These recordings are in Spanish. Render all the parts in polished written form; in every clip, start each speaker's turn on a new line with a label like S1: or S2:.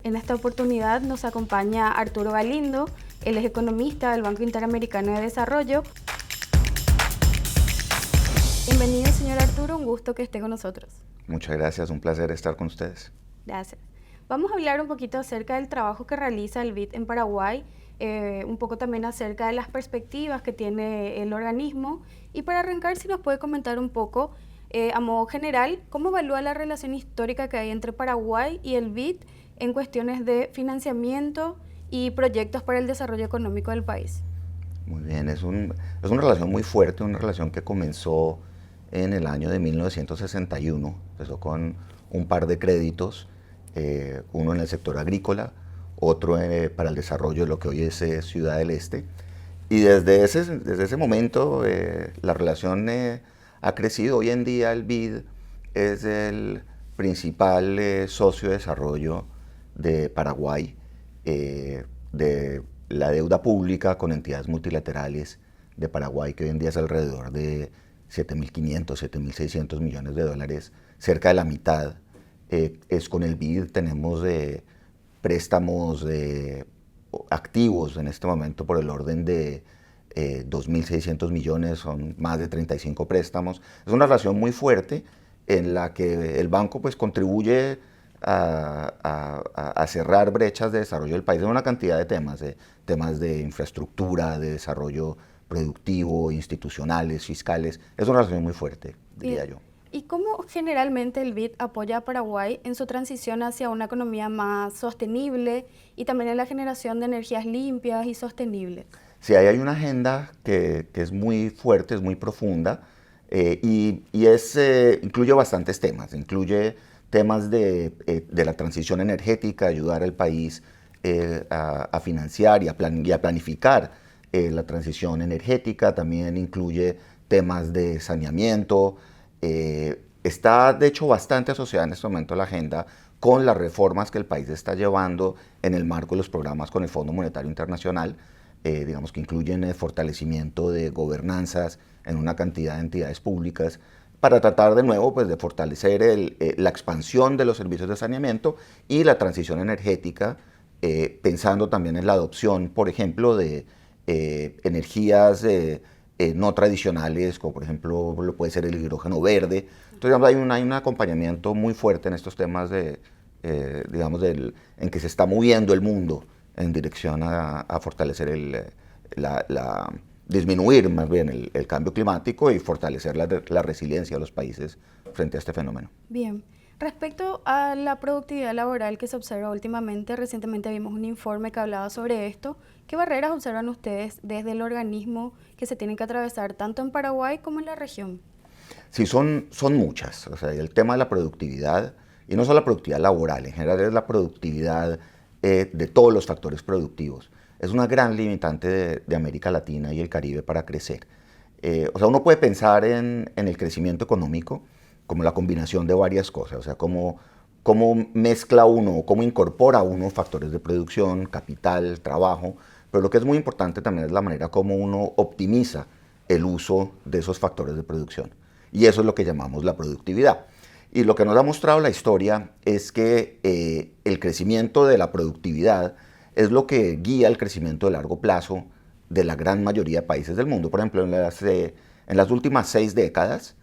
S1: En esta oportunidad nos acompaña Arturo Galindo, él es economista del Banco Interamericano de Desarrollo. Bienvenido, señor Arturo, un gusto que esté con nosotros.
S2: Muchas gracias, un placer estar con ustedes.
S1: Gracias. Vamos a hablar un poquito acerca del trabajo que realiza el BID en Paraguay, un poco también acerca de las perspectivas que tiene el organismo. Y para arrancar, si nos puede comentar un poco, a modo general, ¿cómo evalúa la relación histórica que hay entre Paraguay y el BID en cuestiones de financiamiento y proyectos para el desarrollo económico del país?
S2: Muy bien, es una relación muy fuerte, una relación que comenzó en el año de 1961. Empezó con un par de créditos, uno en el sector agrícola, otro para el desarrollo de lo que hoy es Ciudad del Este. Y desde ese momento la relación ha crecido. Hoy en día el BID es el principal socio de desarrollo de Paraguay, de la deuda pública con entidades multilaterales de Paraguay, que hoy en día es alrededor de 7.500, 7.600 millones de dólares, cerca de la mitad es con el BID. Tenemos préstamos activos en este momento por el orden de 2.600 millones, son más de 35 préstamos. Es una relación muy fuerte en la que el banco pues contribuye a cerrar brechas de desarrollo del país en una cantidad de temas de infraestructura, de desarrollo productivo, institucionales, fiscales. Es una relación muy fuerte, diría yo.
S1: ¿Y cómo generalmente el BID apoya a Paraguay en su transición hacia una economía más sostenible y también en la generación de energías limpias y sostenibles?
S2: Sí, ahí hay una agenda que es muy fuerte, es muy profunda incluye bastantes temas. Incluye temas de la transición energética, ayudar al país a financiar y a planificar la transición energética. También incluye temas de saneamiento. Está, de hecho, bastante asociada en este momento la agenda con las reformas que el país está llevando en el marco de los programas con el Fondo Monetario Internacional, digamos que incluyen el fortalecimiento de gobernanzas en una cantidad de entidades públicas para tratar de nuevo pues, de fortalecer la expansión de los servicios de saneamiento y la transición energética, pensando también en la adopción, por ejemplo, de energías no tradicionales, como por ejemplo lo puede ser el hidrógeno verde. Entonces digamos, hay un acompañamiento muy fuerte en estos temas en que se está moviendo el mundo en dirección a fortalecer disminuir más bien el cambio climático y fortalecer la resiliencia de los países frente a este fenómeno.
S1: Bien. Respecto a la productividad laboral que se observa últimamente, recientemente vimos un informe que hablaba sobre esto. ¿Qué barreras observan ustedes desde el organismo que se tienen que atravesar tanto en Paraguay como en la región?
S2: Sí, son muchas. O sea, el tema de la productividad, y no solo la productividad laboral, en general es la productividad de todos los factores productivos. Es una gran limitante de América Latina y el Caribe para crecer. O sea, uno puede pensar en el crecimiento económico como la combinación de varias cosas, o sea, cómo mezcla uno, cómo incorpora uno factores de producción, capital, trabajo, pero lo que es muy importante también es la manera como uno optimiza el uso de esos factores de producción. Y eso es lo que llamamos la productividad. Y lo que nos ha mostrado la historia es que el crecimiento de la productividad es lo que guía el crecimiento de largo plazo de la gran mayoría de países del mundo. Por ejemplo, en las últimas 6 décadas,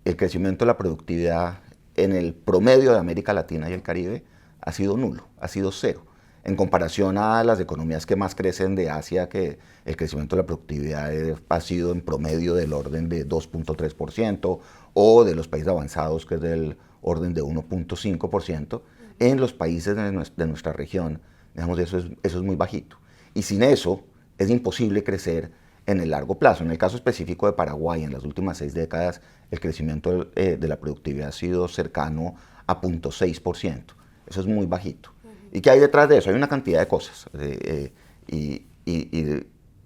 S2: el crecimiento de la productividad en el promedio de América Latina y el Caribe ha sido nulo, ha sido cero. En comparación a las economías que más crecen de Asia, que el crecimiento de la productividad ha sido en promedio del orden de 2.3%, o de los países avanzados, que es del orden de 1.5%, en los países de nuestra región, digamos, eso es muy bajito. Y sin eso es imposible crecer en el largo plazo. En el caso específico de Paraguay, en las últimas 6 décadas, el crecimiento de la productividad ha sido cercano a 0.6%. Eso es muy bajito. ¿Y qué hay detrás de eso? Hay una cantidad de cosas. Y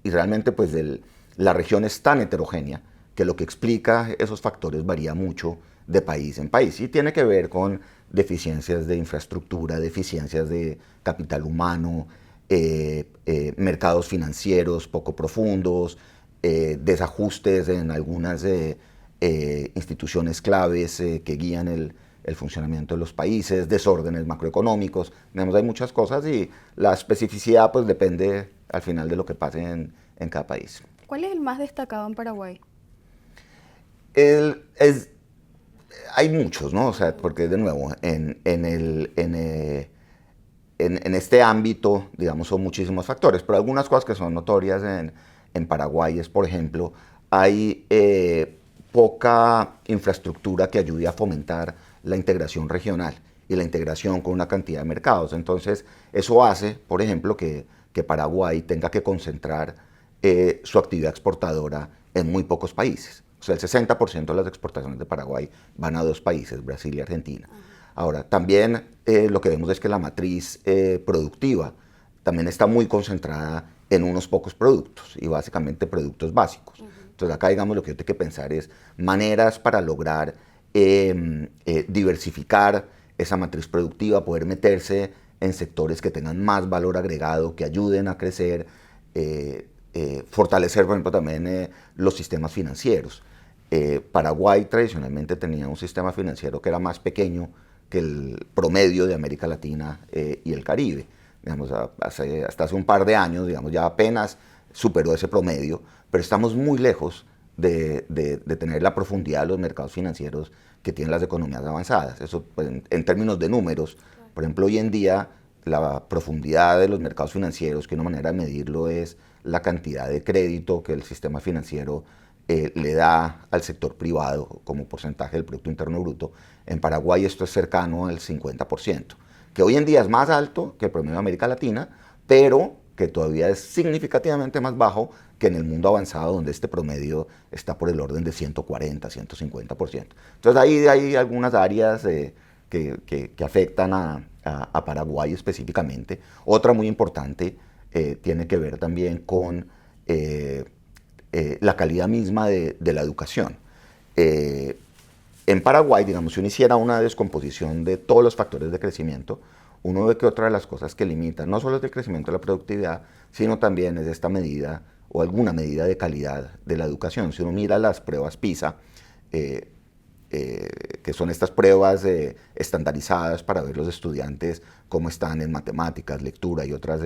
S2: realmente pues la región es tan heterogénea que lo que explica esos factores varía mucho de país en país. Y tiene que ver con deficiencias de infraestructura, deficiencias de capital humano, mercados financieros poco profundos, desajustes en algunas instituciones claves que guían el funcionamiento de los países, desórdenes macroeconómicos. Digamos, hay muchas cosas y la especificidad pues depende al final de lo que pase en cada país.
S1: ¿Cuál es el más destacado en Paraguay?
S2: El, es, Hay muchos, ¿no? O sea, porque de nuevo, en este ámbito, digamos, son muchísimos factores, pero algunas cosas que son notorias en Paraguay es, por ejemplo, hay poca infraestructura que ayude a fomentar la integración regional y la integración con una cantidad de mercados. Entonces, eso hace, por ejemplo, que Paraguay tenga que concentrar su actividad exportadora en muy pocos países. O sea, el 60% de las exportaciones de Paraguay van a 2 países, Brasil y Argentina. Ahora, también lo que vemos es que la matriz productiva también está muy concentrada en unos pocos productos y básicamente productos básicos. Entonces acá, digamos, lo que yo tengo que pensar es maneras para lograr diversificar esa matriz productiva, poder meterse en sectores que tengan más valor agregado, que ayuden a crecer, fortalecer, por ejemplo, también los sistemas financieros. Paraguay tradicionalmente tenía un sistema financiero que era más pequeño que el promedio de América Latina y el Caribe. Digamos, hasta hace un par de años, digamos, ya apenas superó ese promedio, pero estamos muy lejos de tener la profundidad de los mercados financieros que tienen las economías avanzadas. Eso, pues, en términos de números, por ejemplo, hoy en día la profundidad de los mercados financieros, que una manera de medirlo es la cantidad de crédito que el sistema financiero le da al sector privado como porcentaje del Producto Interno Bruto. En Paraguay esto es cercano al 50%, que hoy en día es más alto que el promedio de América Latina, pero que todavía es significativamente más bajo que en el mundo avanzado, donde este promedio está por el orden de 140, 150%. Entonces ahí hay algunas áreas que afectan a Paraguay específicamente. Otra muy importante tiene que ver también con la calidad misma de la educación. En Paraguay, digamos, si uno hiciera una descomposición de todos los factores de crecimiento, uno ve que otra de las cosas que limitan no solo es el crecimiento de la productividad, sino también es esta medida o alguna medida de calidad de la educación. Si uno mira las pruebas PISA, que son estas pruebas estandarizadas para ver los estudiantes cómo están en matemáticas, lectura y otras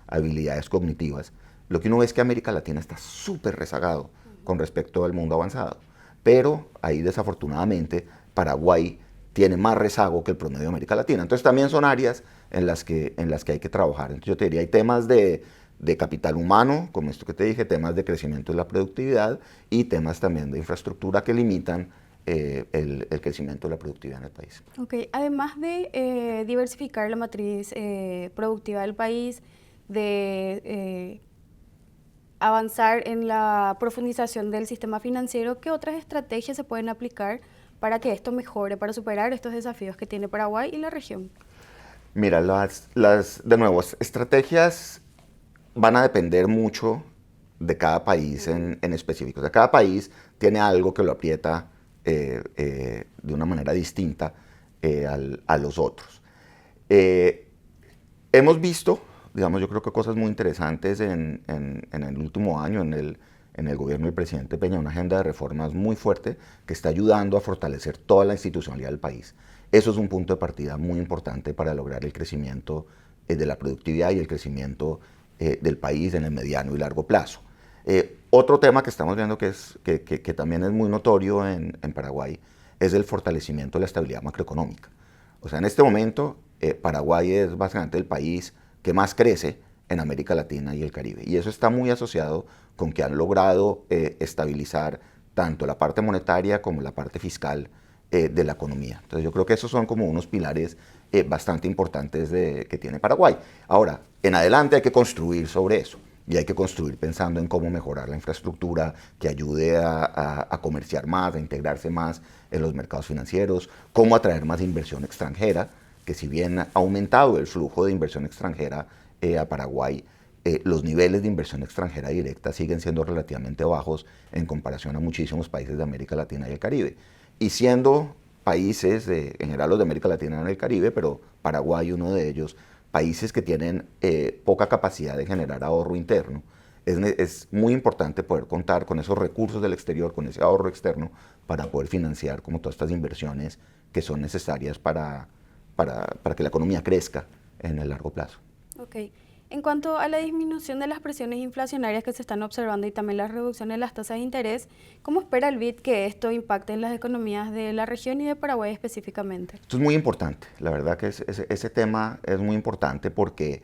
S2: habilidades cognitivas, lo que uno ve es que América Latina está súper rezagado con respecto al mundo avanzado. Pero ahí desafortunadamente Paraguay tiene más rezago que el promedio de América Latina. Entonces también son áreas en las que hay que trabajar. Entonces yo te diría, hay temas de capital humano, como esto que te dije, temas de crecimiento de la productividad y temas también de infraestructura que limitan el crecimiento de la productividad en el país.
S1: Ok, además de diversificar la matriz productiva del país, de avanzar en la profundización del sistema financiero, ¿qué otras estrategias se pueden aplicar para que esto mejore, para superar estos desafíos que tiene Paraguay y la región?
S2: Mira, de nuevo, estrategias van a depender mucho de cada país en específico. O sea, cada país tiene algo que lo aprieta de una manera distinta a los otros. Hemos visto, digamos, yo creo que cosas muy interesantes en el último año, en el gobierno del presidente Peña, una agenda de reformas muy fuerte que está ayudando a fortalecer toda la institucionalidad del país. Eso es un punto de partida muy importante para lograr el crecimiento de la productividad y el crecimiento del país en el mediano y largo plazo. Otro tema que estamos viendo que también es muy notorio en Paraguay es el fortalecimiento de la estabilidad macroeconómica. O sea, en este momento Paraguay es básicamente el país que más crece en América Latina y el Caribe. Y eso está muy asociado con que han logrado estabilizar tanto la parte monetaria como la parte fiscal de la economía. Entonces yo creo que esos son como unos pilares bastante importantes que tiene Paraguay. Ahora, en adelante hay que construir sobre eso. Y hay que construir pensando en cómo mejorar la infraestructura que ayude a comerciar más, a integrarse más en los mercados financieros, cómo atraer más inversión extranjera, que si bien ha aumentado el flujo de inversión extranjera a Paraguay, los niveles de inversión extranjera directa siguen siendo relativamente bajos en comparación a muchísimos países de América Latina y el Caribe. Y siendo países, en general los de América Latina y el Caribe, pero Paraguay uno de ellos, países que tienen poca capacidad de generar ahorro interno, es muy importante poder contar con esos recursos del exterior, con ese ahorro externo, para poder financiar como todas estas inversiones que son necesarias para que la economía crezca en el largo plazo.
S1: Ok. En cuanto a la disminución de las presiones inflacionarias que se están observando y también la reducción de las tasas de interés, ¿cómo espera el BID que esto impacte en las economías de la región y de Paraguay específicamente?
S2: Esto es muy importante, la verdad que ese tema es muy importante porque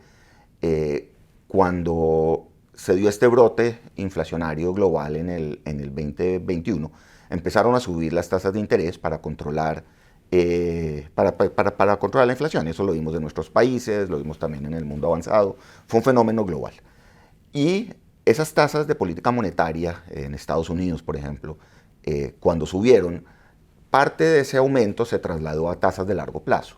S2: cuando se dio este brote inflacionario global en el 2021, empezaron a subir las tasas de interés para controlar, para controlar la inflación. Eso lo vimos en nuestros países, lo vimos también en el mundo avanzado. Fue un fenómeno global. Y esas tasas de política monetaria en Estados Unidos, por ejemplo, cuando subieron, parte de ese aumento se trasladó a tasas de largo plazo.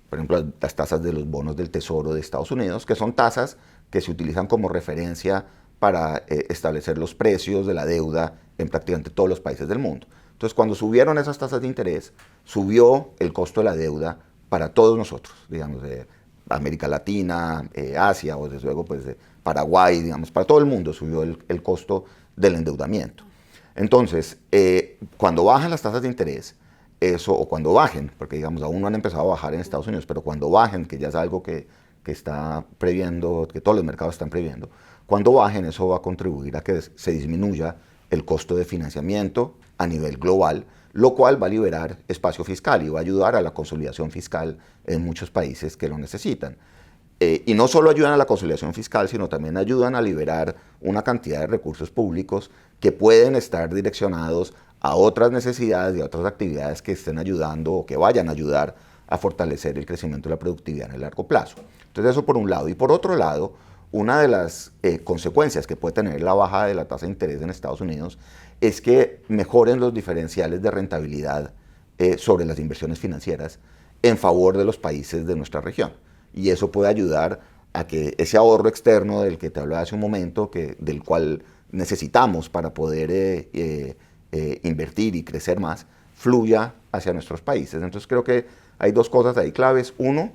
S2: Por ejemplo, las tasas de los bonos del Tesoro de Estados Unidos, que son tasas que se utilizan como referencia para establecer los precios de la deuda en prácticamente todos los países del mundo. Entonces, cuando subieron esas tasas de interés, subió el costo de la deuda para todos nosotros, digamos, de América Latina, Asia, o desde luego pues, de Paraguay, digamos, para todo el mundo subió el costo del endeudamiento. Entonces, cuando bajan las tasas de interés, eso, o cuando bajen, porque digamos aún no han empezado a bajar en Estados Unidos, pero cuando bajen, que ya es algo que está previendo, que todos los mercados están previendo, cuando bajen eso va a contribuir a que se disminuya el costo de financiamiento a nivel global, lo cual va a liberar espacio fiscal y va a ayudar a la consolidación fiscal en muchos países que lo necesitan. Y no solo ayudan a la consolidación fiscal, sino también ayudan a liberar una cantidad de recursos públicos que pueden estar direccionados a otras necesidades y a otras actividades que estén ayudando o que vayan a ayudar a fortalecer el crecimiento de la productividad en el largo plazo. Entonces eso por un lado. Y por otro lado, una de las consecuencias que puede tener la baja de la tasa de interés en Estados Unidos es que mejoren los diferenciales de rentabilidad sobre las inversiones financieras en favor de los países de nuestra región. Y eso puede ayudar a que ese ahorro externo del que te hablaba hace un momento, del cual necesitamos para poder invertir y crecer más, fluya hacia nuestros países. Entonces creo que hay dos cosas ahí claves. Uno,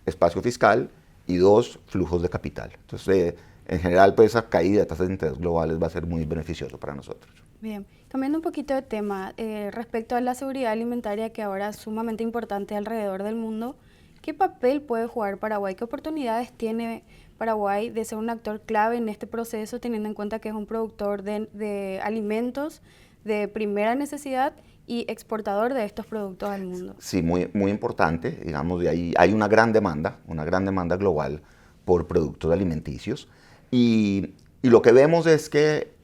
S2: espacio fiscal, y dos, flujos de capital. Entonces, en general, pues esa caída de tasas de interés globales va a ser muy beneficioso para nosotros.
S1: Bien, cambiando un poquito de tema, respecto a la seguridad alimentaria que ahora es sumamente importante alrededor del mundo, ¿qué papel puede jugar Paraguay? ¿Qué oportunidades tiene Paraguay de ser un actor clave en este proceso, teniendo en cuenta que es un productor de alimentos de primera necesidad y exportador de estos productos al mundo?
S2: Sí, muy, muy importante. Digamos, de ahí hay una gran demanda global por productos alimenticios. Y lo que vemos es que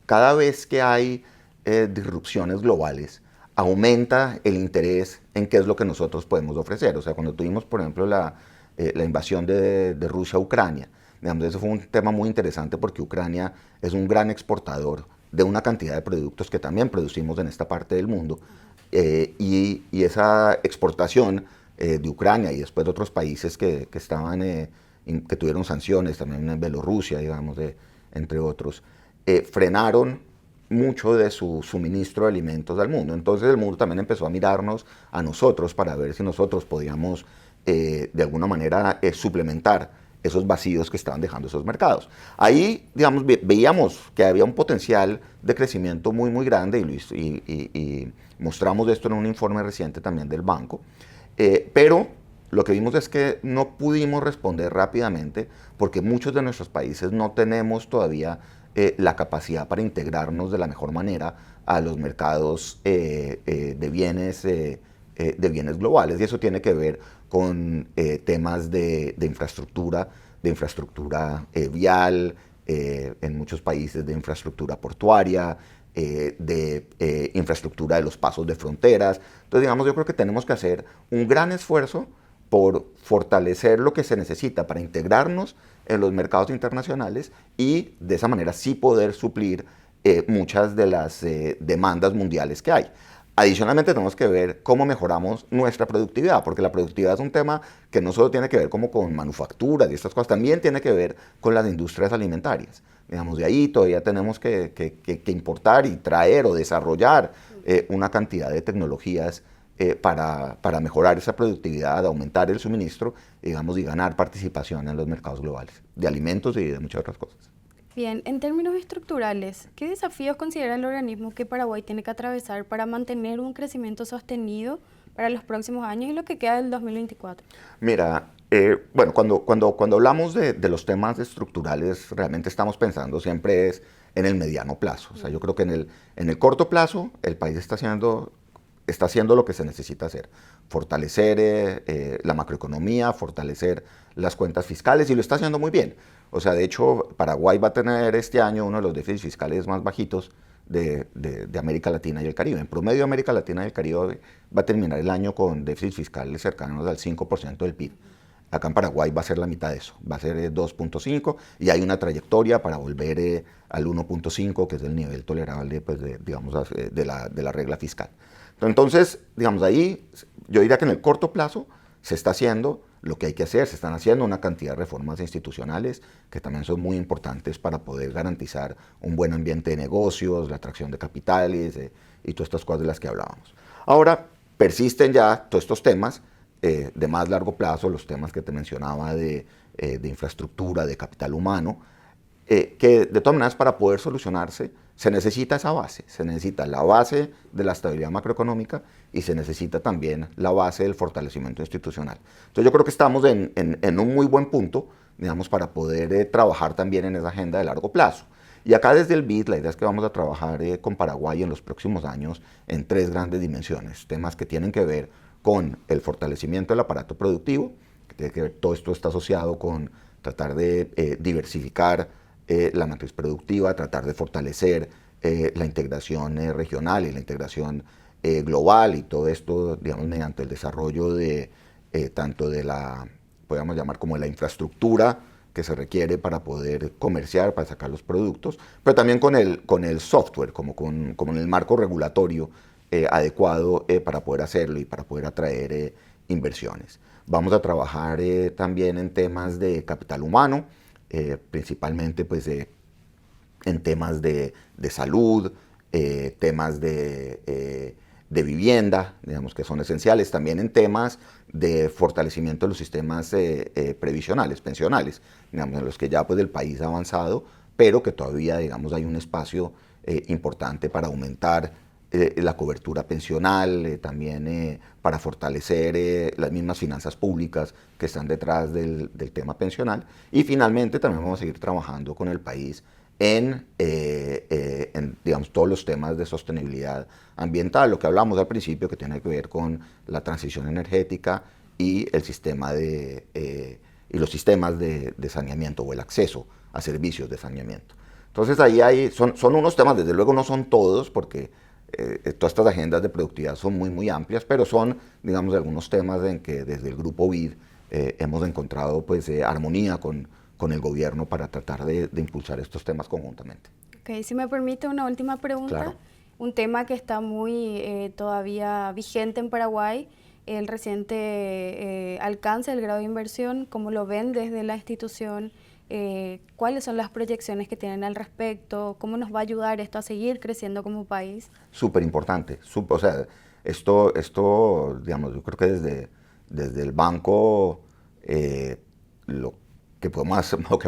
S2: cada vez que hay disrupciones globales, aumenta el interés en qué es lo que nosotros podemos ofrecer. O sea, cuando tuvimos, por ejemplo, la invasión de Rusia a Ucrania, digamos, ese fue un tema muy interesante porque Ucrania es un gran exportador de una cantidad de productos que también producimos en esta parte del mundo. Y esa exportación de Ucrania y después de otros países que tuvieron sanciones, también en Bielorrusia, digamos, entre otros, frenaron mucho de su suministro de alimentos al mundo. Entonces el mundo también empezó a mirarnos a nosotros para ver si nosotros podíamos de alguna manera suplementar esos vacíos que estaban dejando esos mercados. Ahí, digamos, veíamos que había un potencial de crecimiento muy, muy grande y mostramos esto en un informe reciente también del banco, pero lo que vimos es que no pudimos responder rápidamente porque muchos de nuestros países no tenemos todavía la capacidad para integrarnos de la mejor manera a los mercados de bienes globales, y eso tiene que ver con temas de infraestructura vial, en muchos países de infraestructura portuaria, de infraestructura de los pasos de fronteras. Entonces, digamos, yo creo que tenemos que hacer un gran esfuerzo por fortalecer lo que se necesita para integrarnos en los mercados internacionales y de esa manera sí poder suplir muchas de las demandas mundiales que hay. Adicionalmente tenemos que ver cómo mejoramos nuestra productividad, porque la productividad es un tema que no solo tiene que ver como con manufacturas y estas cosas, también tiene que ver con las industrias alimentarias. Digamos, de ahí todavía tenemos que importar y traer o desarrollar una cantidad de tecnologías para mejorar esa productividad, aumentar el suministro, digamos, y ganar participación en los mercados globales de alimentos y de muchas otras cosas.
S1: Bien, en términos estructurales, ¿qué desafíos considera el organismo que Paraguay tiene que atravesar para mantener un crecimiento sostenido para los próximos años y lo que queda del 2024?
S2: Mira, bueno, cuando hablamos de los temas estructurales, realmente estamos pensando siempre es en el mediano plazo. O sea, yo creo que en el corto plazo el país está haciendo lo que se necesita hacer. Fortalecer la macroeconomía, fortalecer las cuentas fiscales y lo está haciendo muy bien. O sea, de hecho, Paraguay va a tener este año uno de los déficits fiscales más bajitos de América Latina y el Caribe. En promedio, América Latina y el Caribe va a terminar el año con déficits fiscales cercanos al 5% del PIB. Acá en Paraguay va a ser la mitad de eso, va a ser 2.5 y hay una trayectoria para volver al 1.5, que es el nivel tolerable pues, digamos, de la regla fiscal. Entonces, digamos, ahí yo diría que en el corto plazo se está haciendo lo que hay que hacer, se están haciendo una cantidad de reformas institucionales que también son muy importantes para poder garantizar un buen ambiente de negocios, la atracción de capitales y todas estas cosas de las que hablábamos. Ahora, persisten ya todos estos temas de más largo plazo, los temas que te mencionaba de infraestructura, de capital humano, que de todas maneras para poder solucionarse se necesita esa base, se necesita la base de la estabilidad macroeconómica y se necesita también la base del fortalecimiento institucional. Entonces yo creo que estamos en un muy buen punto, digamos, para poder trabajar también en esa agenda de largo plazo. Y acá desde el BID la idea es que vamos a trabajar con Paraguay en los próximos años en tres grandes dimensiones, temas que tienen que ver con el fortalecimiento del aparato productivo, que tiene que ver, todo esto está asociado con tratar de diversificar la matriz productiva, tratar de fortalecer la integración regional y la integración global y todo esto, digamos, mediante el desarrollo de tanto de la, podríamos llamar como la infraestructura que se requiere para poder comerciar, para sacar los productos, pero también con el software, como en el marco regulatorio adecuado para poder hacerlo y para poder atraer inversiones. Vamos a trabajar también en temas de capital humano, principalmente pues, en temas de salud, temas de vivienda, digamos que son esenciales, también en temas de fortalecimiento de los sistemas previsionales, pensionales, digamos, en los que ya pues, el país ha avanzado, pero que todavía digamos, hay un espacio importante para aumentar la cobertura pensional, también para fortalecer las mismas finanzas públicas que están detrás del tema pensional. Y finalmente también vamos a seguir trabajando con el país en digamos, todos los temas de sostenibilidad ambiental, lo que hablamos al principio que tiene que ver con la transición energética y el sistema y los sistemas de saneamiento o el acceso a servicios de saneamiento. Entonces ahí son unos temas, desde luego no son todos, porque todas estas agendas de productividad son muy amplias, pero son, digamos, algunos temas en que desde el grupo BID hemos encontrado pues, armonía con el gobierno para tratar de impulsar estos temas conjuntamente.
S1: Ok, si me permite una última pregunta.
S2: Claro.
S1: Un tema que está muy todavía vigente en Paraguay, el reciente alcance del grado de inversión, ¿cómo lo ven desde la institución? ¿Cuáles son las proyecciones que tienen al respecto? ¿Cómo nos va a ayudar esto a seguir creciendo como país?
S2: Súper importante. O sea, esto, digamos, yo creo que desde el banco lo que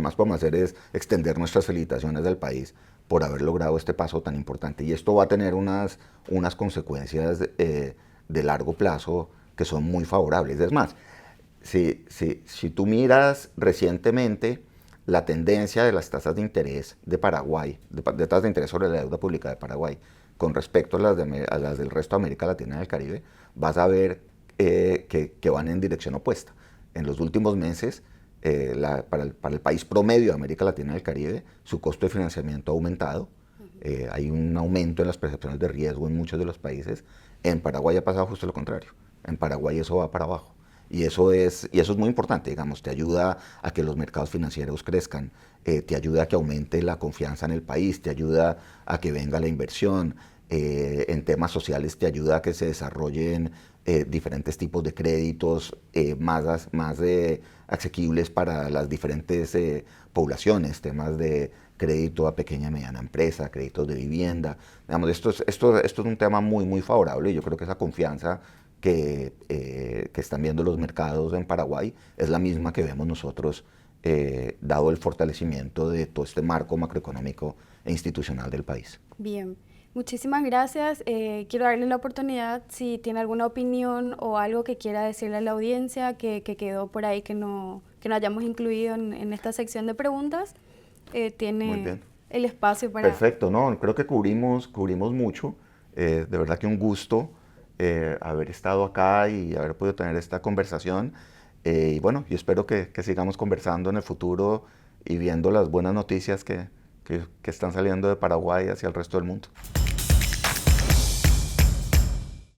S2: más podemos hacer es extender nuestras felicitaciones al país por haber logrado este paso tan importante. Y esto va a tener unas consecuencias de largo plazo que son muy favorables. Es más, si tú miras recientemente la tendencia de las tasas de interés de Paraguay, de tasas de interés sobre la deuda pública de Paraguay, con respecto a las del resto de América Latina y del Caribe, vas a ver que van en dirección opuesta. En los últimos meses, para el país promedio de América Latina y del Caribe, su costo de financiamiento ha aumentado. Hay un aumento en las percepciones de riesgo en muchos de los países. En Paraguay ha pasado justo lo contrario. En Paraguay eso va para abajo. Y eso es muy importante, digamos, te ayuda a que los mercados financieros crezcan, te ayuda a que aumente la confianza en el país, te ayuda a que venga la inversión, en temas sociales te ayuda a que se desarrollen diferentes tipos de créditos más asequibles para las diferentes poblaciones, temas de crédito a pequeña y mediana empresa, créditos de vivienda. Digamos, esto es un tema muy favorable y yo creo que esa confianza que están viendo los mercados en Paraguay es la misma que vemos nosotros, dado el fortalecimiento de todo este marco macroeconómico e institucional del país.
S1: Bien. Muchísimas gracias. Quiero darle la oportunidad si tiene alguna opinión o algo que quiera decirle a la audiencia que quedó por ahí que no hayamos incluido en esta sección de preguntas.
S2: Muy
S1: Tiene
S2: bien.
S1: el espacio para...
S2: Perfecto, no, creo que cubrimos mucho. De verdad que un gusto haber estado acá y haber podido tener esta conversación. Y bueno, yo espero que sigamos conversando en el futuro y viendo las buenas noticias que están saliendo de Paraguay hacia el resto del mundo.